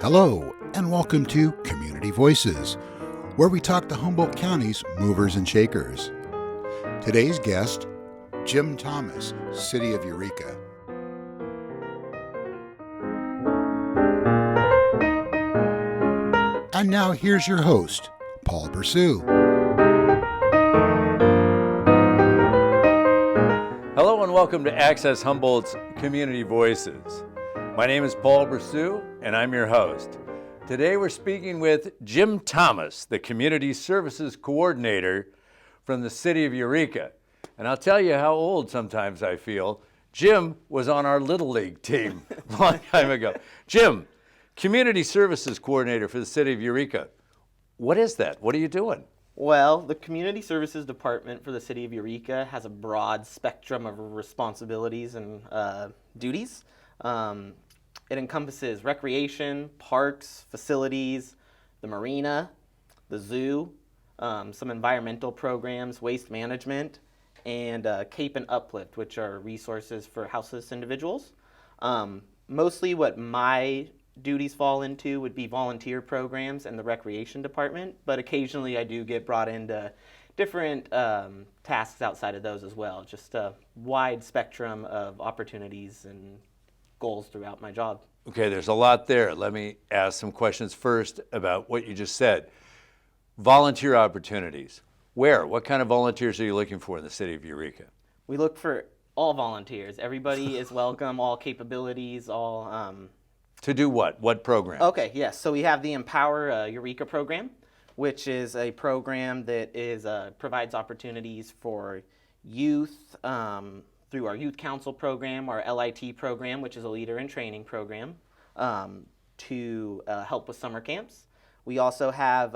Hello, and welcome to Community Voices, where we talk to Humboldt County's movers and shakers. Today's guest, Jim Thomas, City of Eureka. And now here's your host, Paul Bressoud. Hello and welcome to Access Humboldt's Community Voices. My name is Paul Bressoud and I'm your host. Today we're speaking with Jim Thomas, the Community Services Coordinator from the City of Eureka. And I'll tell you how old sometimes I feel. Jim was on our Little League team a long time ago. Jim, Community Services Coordinator for the City of Eureka. What is that? What are you doing? Well, the Community Services Department for the City of Eureka has a broad spectrum of responsibilities and duties. It encompasses recreation, parks, facilities, the marina, the zoo, some environmental programs, waste management, and Cape and Uplift, which are resources for houseless individuals. Mostly what my duties fall into would be volunteer programs and the recreation department, but occasionally I do get brought into different tasks outside of those as well. Just a wide spectrum of opportunities and goals throughout my job. Okay, there's a lot there. Let me ask some questions first about what you just said. Volunteer opportunities. Where? What kind of volunteers are you looking for in the City of Eureka? We look for all volunteers. Everybody is welcome, all capabilities, all... To do what? What program? Okay, yes. So we have the Empower Eureka program, which is a program that provides opportunities for youth through our Youth Council program, our LIT program, which is a Leader in Training program, to help with summer camps. We also have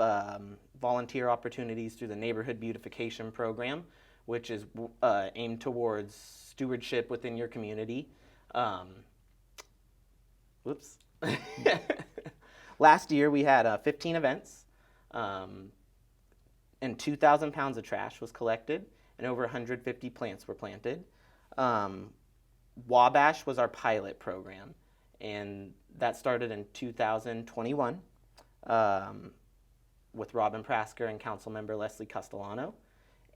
volunteer opportunities through the Neighborhood Beautification program, which is aimed towards stewardship within your community. Last year we had 15 events, and 2,000 pounds of trash was collected, and over 150 plants were planted. Wabash was our pilot program, and that started in 2021 with Robin Prasker and Councilmember Leslie Castellano.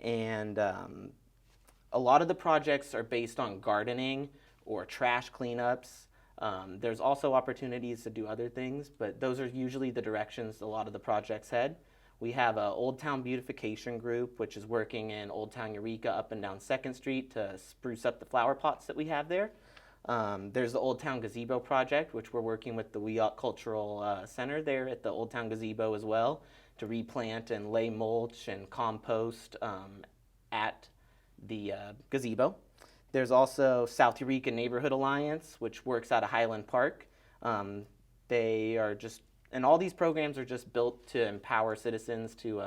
And a lot of the projects are based on gardening or trash cleanups. There's also opportunities to do other things, but those are usually the directions a lot of the projects head. We have an Old Town Beautification group, which is working in Old Town Eureka up and down 2nd Street to spruce up the flower pots that we have there. There's the Old Town Gazebo project, which we're working with the Weok Cultural Center there at the Old Town Gazebo as well to replant and lay mulch and compost at the gazebo. There's also South Eureka Neighborhood Alliance, which works out of Highland Park. They are just, and all these programs are just built to empower citizens to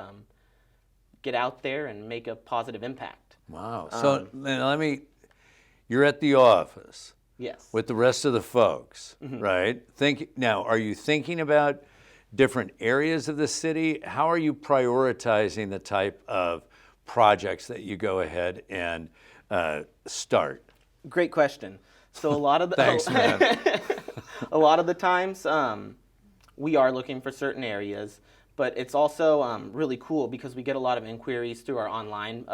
get out there and make a positive impact. Wow. So you're at the office. Yes. With the rest of the folks, Mm-hmm. right? Now, are you thinking about different areas of the city? How are you prioritizing the type of projects that you go ahead and start? Great question. So a lot of the Thanks, man. a lot of the times we are looking for certain areas, but it's also really cool because we get a lot of inquiries through our online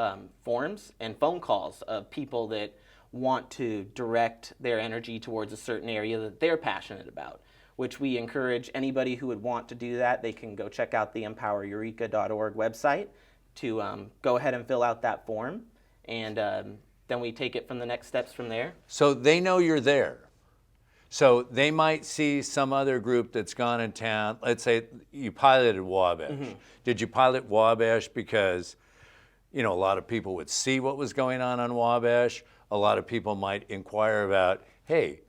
forums and phone calls of people that want to direct their energy towards a certain area that they're passionate about, which we encourage anybody who would want to do that. They can go check out the empowereureka.org website to go ahead and fill out that form, and then we take it from the next steps from there. So they know you're there. So they might see some other group that's gone in town. Let's say you piloted Wabash. Mm-hmm. Did you pilot Wabash because, a lot of people would see what was going on Wabash? A lot of people might inquire about, hey,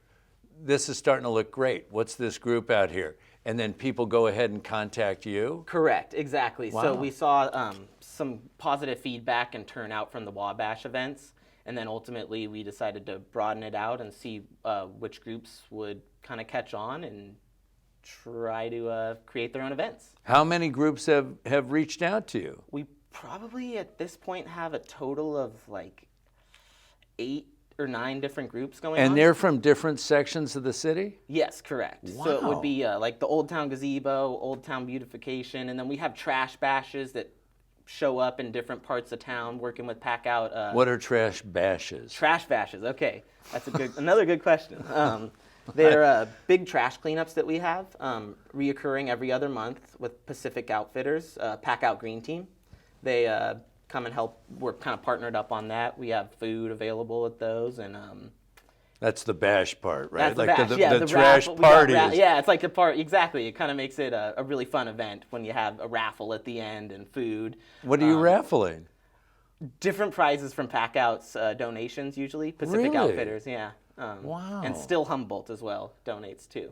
this is starting to look great. What's this group out here? And then people go ahead and contact you? Correct, exactly. Wow. So we saw some positive feedback and turnout from the Wabash events. And then ultimately we decided to broaden it out and see which groups would kind of catch on and try to create their own events. How many groups have reached out to you? We probably at this point have a total of like 8 or 9 different groups going on. And they're from different sections of the city? Yes, correct. Wow. So it would be like the Old Town Gazebo, Old Town Beautification, and then we have trash bashes that show up in different parts of town working with Pack Out. What are trash bashes? Trash bashes, okay. That's another good question. They're big trash cleanups that we have, reoccurring every other month with Pacific Outfitters, Pack Out Green Team. They come and help. We're kind of partnered up on that. We have food available at those, and That's the bash part, right? that's the Like bash. the trash raffle. We got parties. yeah, it's like the part, exactly. It kind of makes it a really fun event when you have a raffle at the end and food. What are you raffling? Different prizes from Pack Out's donations, usually. Pacific Really? Outfitters, yeah. Wow. And still Humboldt as well donates too.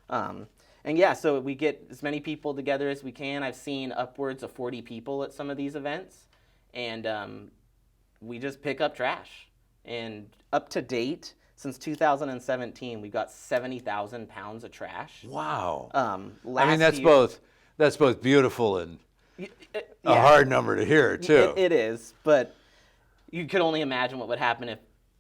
And yeah, so we get as many people together as we can. I've seen upwards of 40 people at some of these events. And we just pick up trash. And up to date, since 2017, we've got 70,000 pounds of trash. Wow. Last I mean, that's year, both beautiful and a yeah, hard number to hear, too. It is, but you could only imagine what would happen if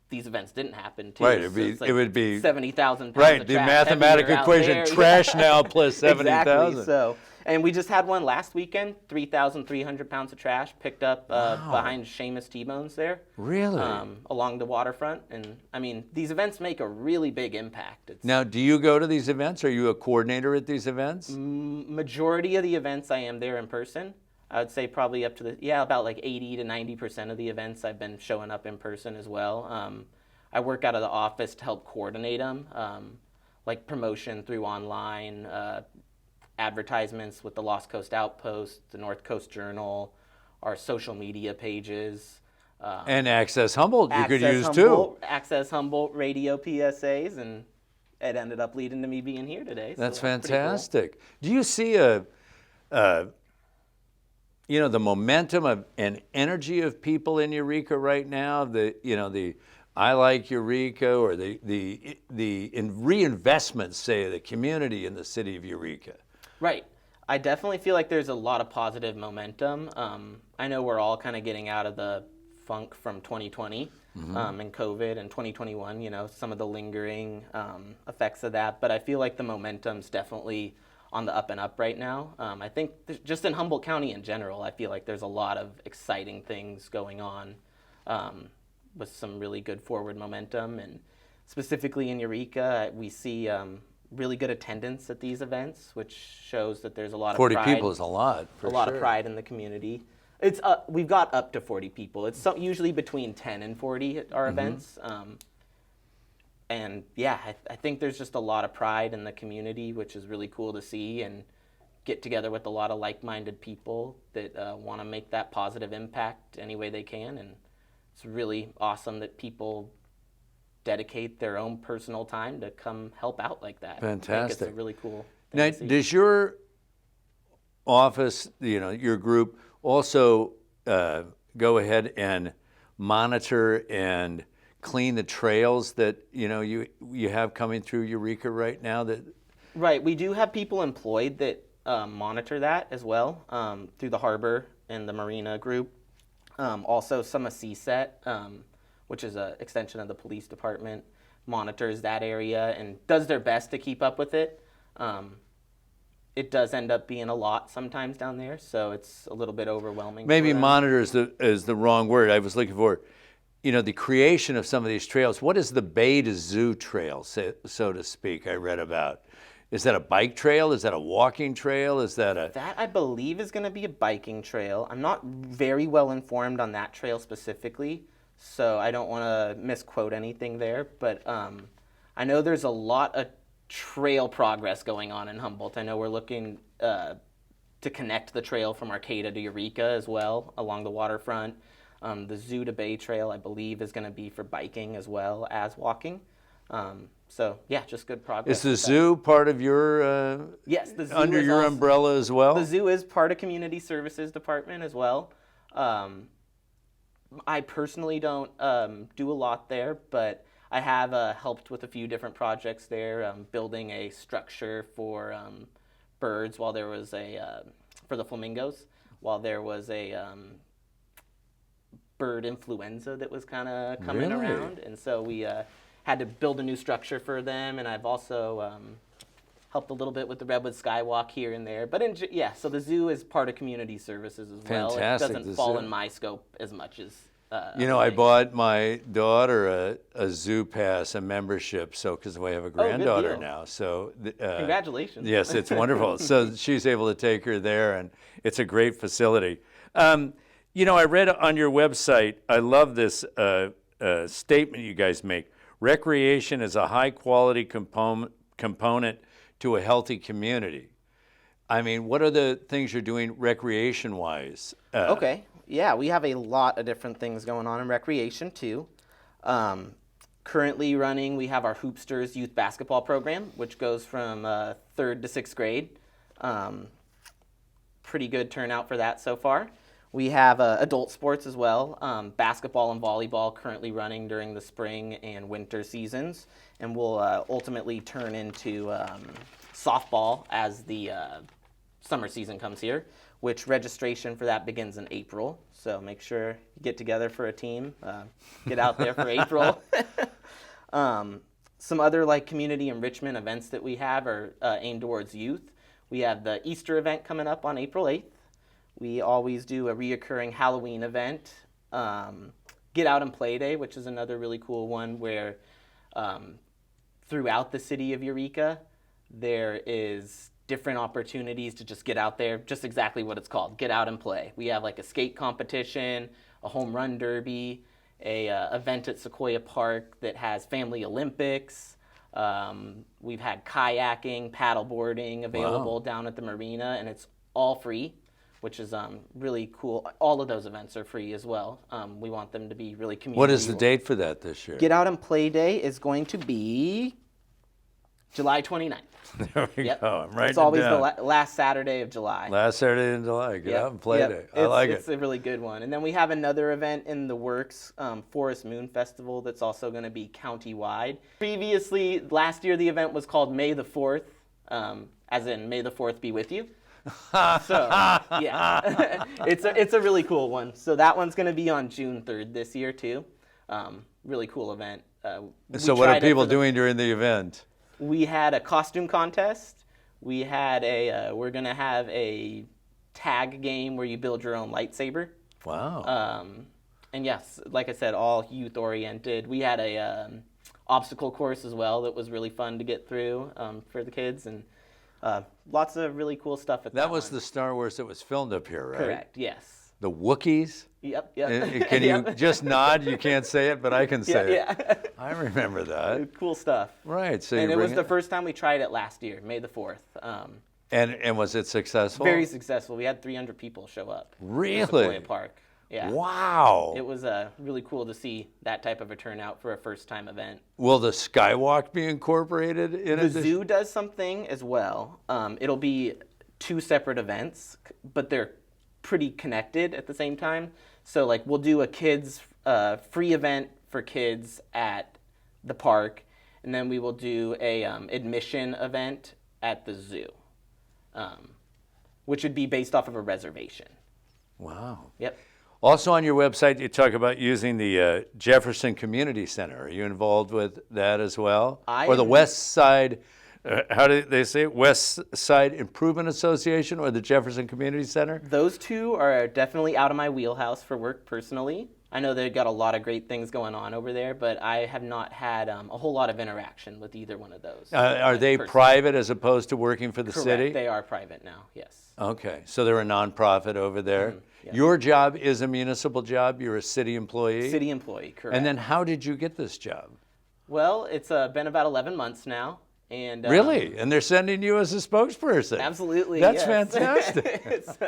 these events didn't happen, too. Right, So it's like it would be 70,000 pounds right, of the trash mathematical everywhere out equation, there. trash now plus 70,000. Exactly. So, and we just had one last weekend, 3,300 pounds of trash picked up behind Seamus T-Bones there. Really? Along the waterfront. And, I mean, these events make a really big impact. Now, do you go to these events? Are you a coordinator at these events? Majority of the events I am there in person. I would say probably up to about like 80 to 90% of the events I've been showing up in person as well. I work out of the office to help coordinate them, like promotion through online, advertisements with the Lost Coast Outpost, the North Coast Journal, our social media pages. And Access Humboldt you could use Humboldt, too. Access Humboldt radio PSAs, and it ended up leading to me being here today. So That's pretty cool. fantastic. Do you see the momentum and energy of people in Eureka right now? The I like Eureka, or the reinvestments, say, of the community in the city of Eureka. Right. I definitely feel like there's a lot of positive momentum. I know we're all kind of getting out of the funk from 2020 and COVID, and 2021, some of the lingering effects of that. But I feel like the momentum's definitely on the up and up right now. I think just in Humboldt County in general, I feel like there's a lot of exciting things going on with some really good forward momentum. And specifically in Eureka, we see really good attendance at these events, which shows that there's a lot of 40 pride. people is a lot, for a lot sure. of pride in the community. It's we've got up to 40 people. It's usually between 10 and 40 at our events. And yeah, I think there's just a lot of pride in the community, which is really cool to see, and get together with a lot of like-minded people that want to make that positive impact any way they can. And it's really awesome that people dedicate their own personal time to come help out like that. Fantastic. I think it's a really cool thing Now, to see. does your office, your group, also go ahead and monitor and clean the trails that you have coming through Eureka right now? Right, we do have people employed that monitor that as well through the harbor and the marina group. Also, some of CSET, which is an extension of the police department, monitors that area and does their best to keep up with it. It does end up being a lot sometimes down there, so it's a little bit overwhelming. Maybe for them. monitor is the wrong word. I was looking for, the creation of some of these trails. What is the Bay to Zoo trail, so to speak, I read about? Is that a bike trail? Is that a walking trail? Is that a... That, I believe, is going to be a biking trail. I'm not very well informed on that trail specifically, so I don't want to misquote anything there. But I know there's a lot of trail progress going on in Humboldt. I know we're looking to connect the trail from Arcata to Eureka as well along the waterfront. The Zoo to Bay Trail, I believe, is going to be for biking as well as walking. So yeah, just good progress. Is the zoo part of your yes, the zoo under is your also, umbrella as well? The zoo is part of Community Services Department as well. I personally don't do a lot there, but I have helped with a few different projects there, building a structure for birds while there was for the flamingos, while there was a bird influenza that was kind of coming Really? around, and so we had to build a new structure for them. And I've also helped a little bit with the Redwood Skywalk here and there. But so the zoo is part of community services as well. Fantastic, It doesn't the fall zoo. in my scope as much as. You know, I bought my daughter a zoo pass, a membership, so because we have a granddaughter deal. now. So Congratulations. Yes, it's wonderful. So she's able to take her there, and it's a great facility. You know, I read on your website, I love this statement you guys make. Recreation is a high-quality component to a healthy community. I mean, what are the things you're doing recreation-wise? Okay. Yeah, we have a lot of different things going on in recreation too. Currently running, we have our Hoopsters youth basketball program, which goes from 3rd to 6th grade. Pretty good turnout for that so far. We have adult sports as well, basketball and volleyball currently running during the spring and winter seasons, and will ultimately turn into softball as the summer season comes here, which registration for that begins in April. So make sure you get together for a team, get out there for April. Some other like community enrichment events that we have are aimed towards youth. We have the Easter event coming up on April 8th. We always do a reoccurring Halloween event. Get Out and Play Day, which is another really cool one where throughout the city of Eureka, there is different opportunities to just get out there, just exactly what it's called, get out and play. We have like a skate competition, a home run derby, a event at Sequoia Park that has family Olympics. We've had kayaking, paddleboarding available down at the marina, and it's all free, which is really cool. All of those events are free as well. We want them to be really community. What is the date for that this year? Get Out and Play Day is going to be July 29th. There we go. I'm writing It's always it down. the last Saturday of July. Last Saturday in July. Get Out and Play Day. I like It's it. a really good one. And then we have another event in the works, Forest Moon Festival, that's also going to be county-wide. Previously, last year, the event was called May the 4th, as in May the 4th be with you. So, yeah, it's a really cool one. So that one's going to be on June 3rd this year, too. Really cool event. So what are people doing during the event? We had a costume contest. We had we're going to have a tag game where you build your own lightsaber. Wow. And yes, like I said, all youth oriented. We had a obstacle course as well that was really fun to get through for the kids, and lots of really cool stuff at That was one. the Star Wars that was filmed up here, right? Correct, yes. The Wookiees? Yep. Can you just nod? You can't say it, but I can say Yeah. it. I remember that. Cool stuff. Right. So And you it was bring the first time we tried it last year, May the 4th. And was it successful? Very successful. We had 300 people show up. Really? To Sequoia Park. Yeah. Wow. It was really cool to see that type of a turnout for a first-time event. Will the Skywalk be incorporated in it? The zoo does something as well. It'll be 2 separate events, but they're pretty connected at the same time. So, like, we'll do a kids free event for kids at the park, and then we will do a admission event at the zoo, which would be based off of a reservation. Wow. Yep. Also on your website, you talk about using the Jefferson Community Center. Are you involved with that as well? Or the West Side, how do they say it? West Side Improvement Association or the Jefferson Community Center? Those two are definitely out of my wheelhouse for work personally. I know they've got a lot of great things going on over there, but I have not had a whole lot of interaction with either one of those. Are they private as opposed to working for the Correct. city? They are private now, yes. Okay, so they're a nonprofit over there. Yeah. Your job is a municipal job. You're a city employee. City employee, correct. And then how did you get this job? Well, it's been about 11 months now. And Really? And they're sending you as a spokesperson? Absolutely, That's yes. fantastic.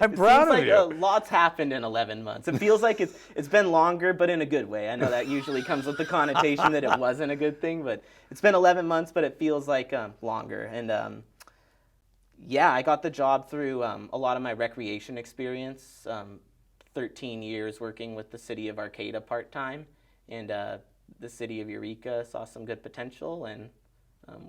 I'm proud of like you. Lots happened in 11 months. It feels like it's been longer, but in a good way. I know that usually comes with the connotation that it wasn't a good thing, but it's been 11 months, but it feels like longer. And yeah, I got the job through a lot of my recreation experience, 13 years working with the city of Arcata part-time, and the city of Eureka saw some good potential, and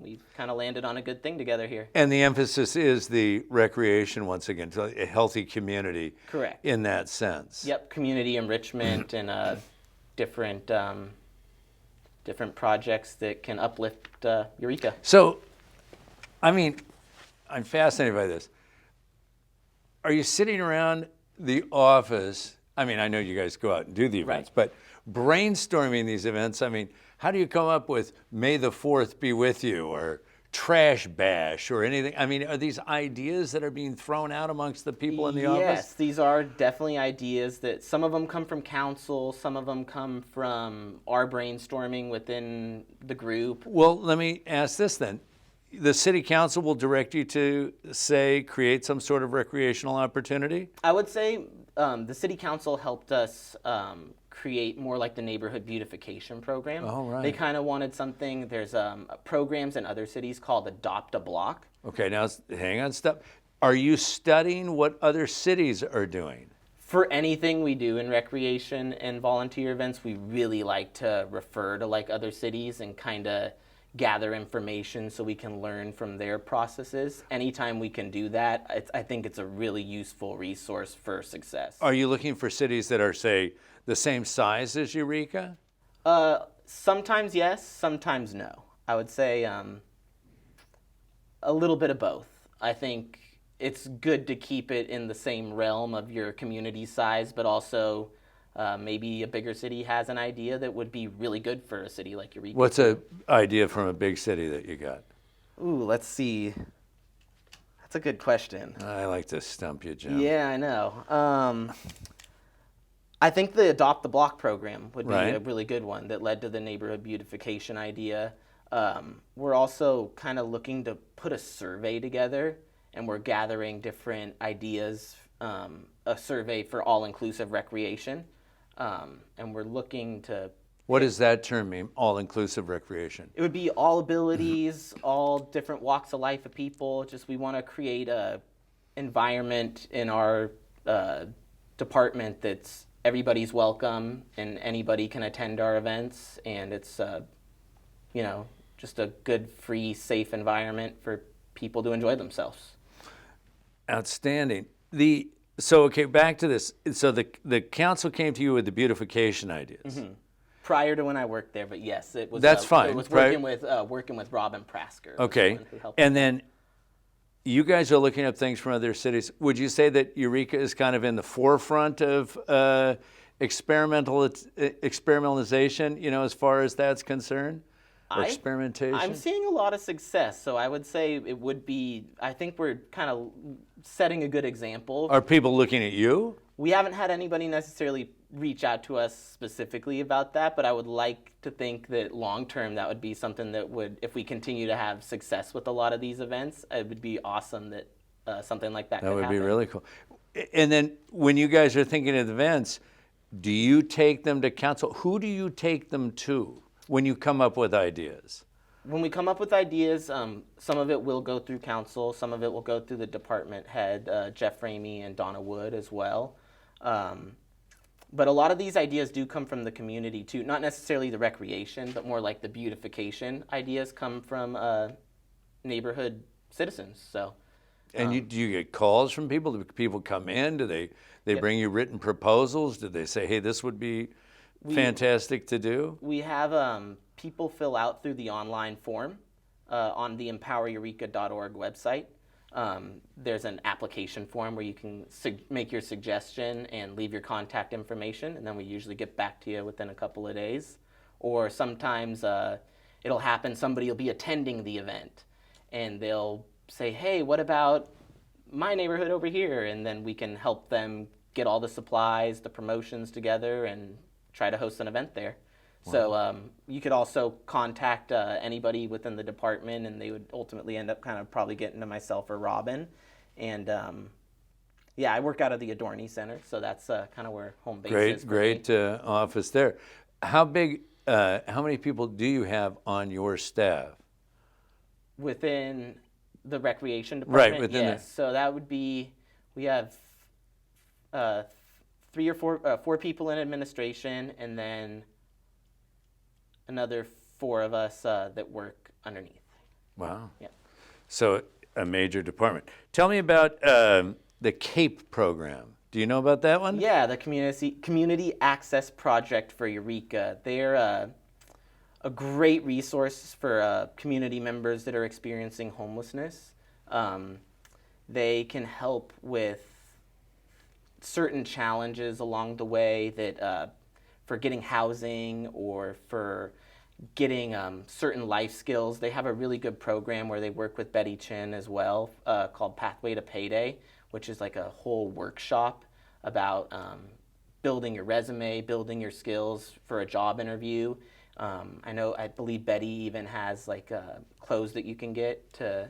we've kind of landed on a good thing together here. And the emphasis is the recreation once again, so a healthy community. Correct. In that sense. Yep, community enrichment and different different projects that can uplift Eureka. So, I mean, I'm fascinated by this. Are you sitting around the office? I mean, I know you guys go out and do the events, Right. but brainstorming these events, I mean, how do you come up with May the 4th be with you or Trash Bash or anything? I mean, are these ideas that are being thrown out amongst the people in the office? Yes, these are definitely ideas that some of them come from council, some of them come from our brainstorming within the group. Well, let me ask this then. The city council will direct you to, say, create some sort of recreational opportunity? I would say the city council helped us create more like the neighborhood beautification program. Oh, right. They kind of wanted something. There's programs in other cities called Adopt a Block. Okay, now hang on, stop. Are you studying what other cities are doing? For anything we do in recreation and volunteer events, we really like to refer to like other cities and kind of gather information so we can learn from their processes. Anytime we can do that, I think it's a really useful resource for success. Are you looking for cities that are, say, the same size as Eureka? Sometimes yes, sometimes no. I would say a little bit of both. I think it's good to keep it in the same realm of your community size, but also maybe a bigger city has an idea that would be really good for a city like Eureka. What's an idea from a big city that you got? Ooh, let's see. That's a good question. I like to stump you, Jim. Yeah, I know. I think the Adopt the Block program would be Right. a really good one that led to the neighborhood beautification idea. We're also kind of looking to put a survey together, and we're gathering different ideas, a survey for all-inclusive recreation. And we're looking to... What does that term mean, all-inclusive recreation? It would be all abilities, all different walks of life of people. Just we want to create a environment in our department that's everybody's welcome and anybody can attend our events, and it's just a good, free, safe environment for people to enjoy themselves. Outstanding. So okay, back to this. So the council came to you with the beautification ideas. Mm-hmm. Prior to when I worked there, but yes, it was. That's fine. It was working with Robin Prasker. Okay, Who helped and then you guys are looking up things from other cities. Would you say that Eureka is kind of in the forefront of experimentalization, as far as that's concerned? Or experimentation? I'm seeing a lot of success, so I would say it would be, I think we're kind of setting a good example. Are people looking at you? We haven't had anybody necessarily reach out to us specifically about that, but I would like to think that long term that would be something that would, if we continue to have success with a lot of these events, it would be awesome that something like that could happen. That would be really cool. And then when you guys are thinking of events, do you take them to council? Who do you take them to when you come up with ideas? When we come up with ideas, some of it will go through council, some of it will go through the department head, Jeff Ramey and Donna Wood as well. But a lot of these ideas do come from the community too, not necessarily the recreation, but more like the beautification ideas come from neighborhood citizens. So, and do you get calls from people? Do people come in? Do they bring you written proposals? Do they say, hey, this would be fantastic to do? We have people fill out through the online form on the empowereureka.org website. There's an application form where you can make your suggestion and leave your contact information, and then we usually get back to you within a couple of days. Or sometimes it'll happen, somebody will be attending the event, and they'll say, hey, what about my neighborhood over here? And then we can help them get all the supplies, the promotions together, and try to host an event there. Wow. So you could also contact anybody within the department, and they would ultimately end up kind of probably getting to myself or Robin. And I work out of the Adorney Center, so that's kind of where home base is. Great office there. How big? How many people do you have on your staff? Within the recreation department? Right, within yes. So that would be, we have 3 or 4 people in administration, and then another 4 of us that work underneath. Wow. Yeah. So a major department. Tell me about the CAPE program. Do you know about that one? Yeah, the Community Access Project for Eureka. They're a great resource for community members that are experiencing homelessness. They can help with certain challenges along the way that for getting housing or for getting certain life skills. They have a really good program where they work with Betty Chin as well called Pathway to Payday, which is like a whole workshop about building your resume, building your skills for a job interview. I believe Betty even has like clothes that you can get to,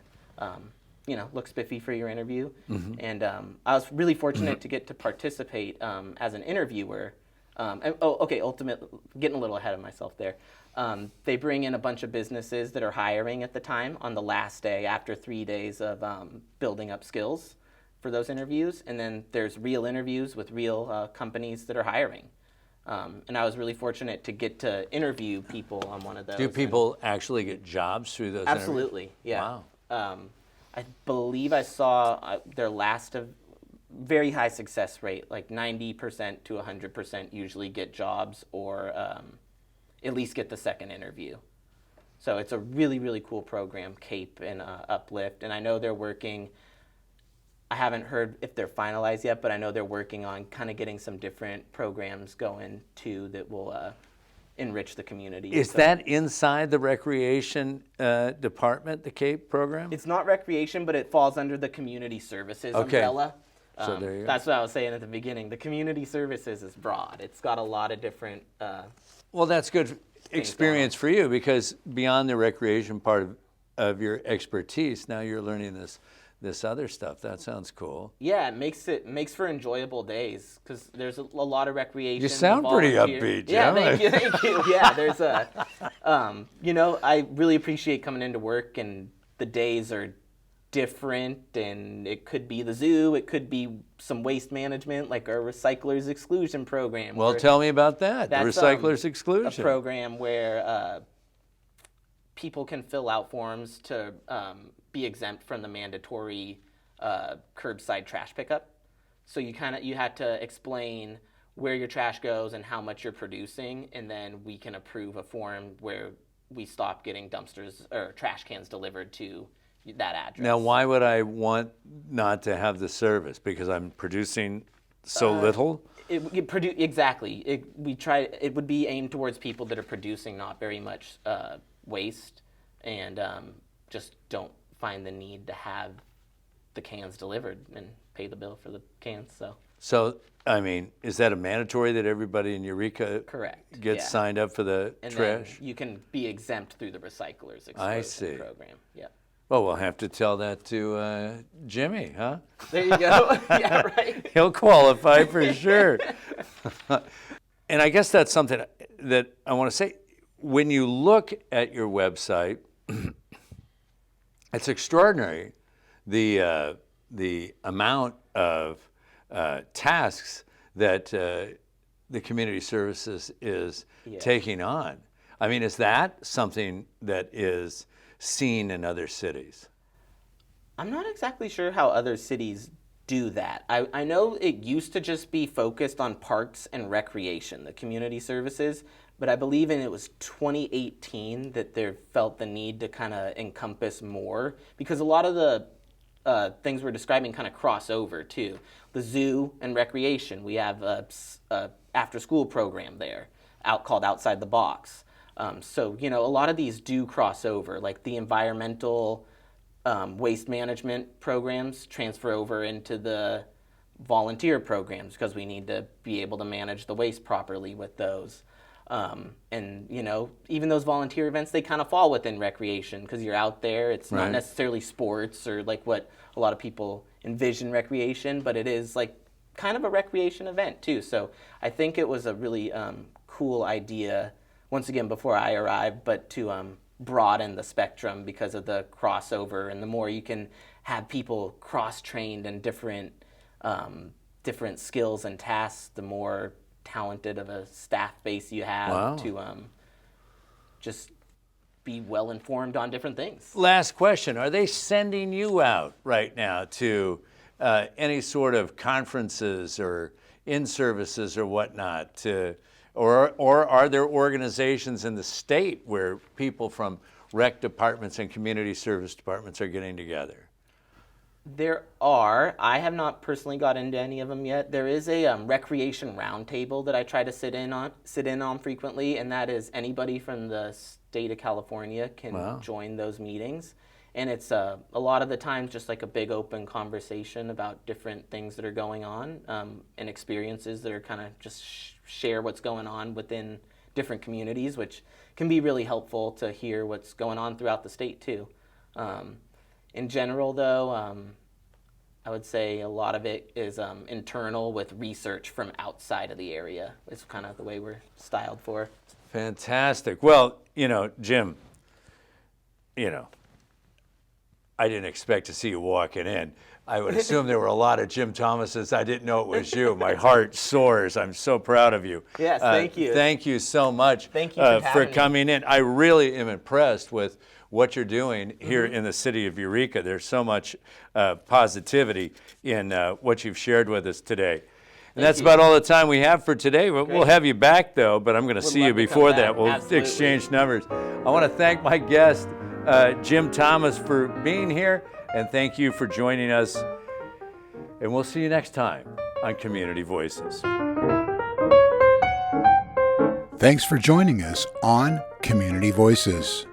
look spiffy for your interview. Mm-hmm. And I was really fortunate to get to participate as an interviewer. Ultimately, getting a little ahead of myself there. They bring in a bunch of businesses that are hiring at the time on the last day after 3 days of building up skills for those interviews. And then there's real interviews with real companies that are hiring. And I was really fortunate to get to interview people on one of those. Do people actually get jobs through those Absolutely, interviews? yeah. Wow. I believe I saw their last of very high success rate, like 90% to 100% usually get jobs or at least get the second interview. So it's a really, really cool program, CAPE and Uplift. And I know they're working, I haven't heard if they're finalized yet, but I know they're working on kind of getting some different programs going too that will enrich the community. Is that inside the recreation department, the CAPE program? It's not recreation, but it falls under the community services umbrella. So there you go. That's what I was saying at the beginning. The community services is broad. It's got a lot of different well, that's good experience for you because beyond the recreation part of your expertise, now you're learning this other stuff. That sounds cool. Yeah, it makes for enjoyable days because there's a lot of recreation. You sound pretty upbeat, Jim. Yeah, thank you. Yeah, there's I really appreciate coming into work and the days are different and it could be the zoo, it could be some waste management like our recyclers exclusion program. Well, tell me about that, the recyclers exclusion. A program where people can fill out forms to be exempt from the mandatory curbside trash pickup. So you had to explain where your trash goes and how much you're producing, and then we can approve a form where we stop getting dumpsters or trash cans delivered to that address. Now, why would I want not to have the service? Because I'm producing so little? Exactly. It would be aimed towards people that are producing not very much waste and just don't find the need to have the cans delivered and pay the bill for the cans. So, I mean, is that a mandatory that everybody in Eureka correct gets signed up for the and trash? Then you can be exempt through the recyclers exclusion program. Yeah. Well, we'll have to tell that to Jimmy, huh? There you go. Yeah, right. He'll qualify for sure. And I guess that's something that I want to say. When you look at your website, it's extraordinary the amount of tasks that the community services is taking on. I mean, is that something that is seen in other cities? I'm not exactly sure how other cities do that. I know it used to just be focused on parks and recreation, the community services, but I believe it was 2018 that they felt the need to kind of encompass more because a lot of the things we're describing kind of cross over too. The zoo and recreation, we have a after-school program there called Outside the Box. So, a lot of these do cross over, like the environmental waste management programs transfer over into the volunteer programs because we need to be able to manage the waste properly with those. And, even those volunteer events, they kind of fall within recreation because you're out there. It's not necessarily sports or like what a lot of people envision recreation, but it is like kind of a recreation event too. So I think it was a really cool idea once again, before I arrived, but to broaden the spectrum because of the crossover. And the more you can have people cross-trained in different skills and tasks, the more talented of a staff base you have to just be well informed on different things. Last question. Are they sending you out right now to any sort of conferences or in-services or whatnot? Or are there organizations in the state where people from rec departments and community service departments are getting together? There are. I have not personally got into any of them yet. There is a recreation roundtable that I try to sit in on frequently, and that is anybody from the state of California can join those meetings. And it's a lot of the times just like a big open conversation about different things that are going on and experiences that are kind of just share what's going on within different communities, which can be really helpful to hear what's going on throughout the state too. In general, though, I would say a lot of it is internal with research from outside of the area. It's kind of the way we're styled for. Fantastic. Well, Jim, I didn't expect to see you walking in. I would assume there were a lot of Jim Thomases. I didn't know it was you. My heart soars. I'm so proud of you. Yes, thank you. Thank you so much Thank you for coming in. I really am impressed with what you're doing here in the city of Eureka. There's so much positivity in what you've shared with us today. And that's about all the time we have for today. We'll have you back, though, but I'm going to see you before that. We'll exchange numbers. I want to thank my guest, Jim Thomas, for being here, and thank you for joining us. And we'll see you next time on Community Voices. Thanks for joining us on Community Voices.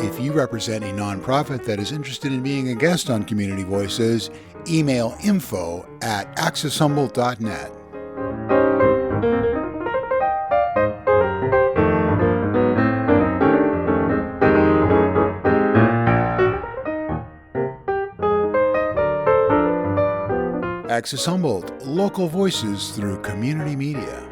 If you represent a nonprofit that is interested in being a guest on Community Voices, email info@accesshumboldt.net. Access Humboldt, local voices through community media.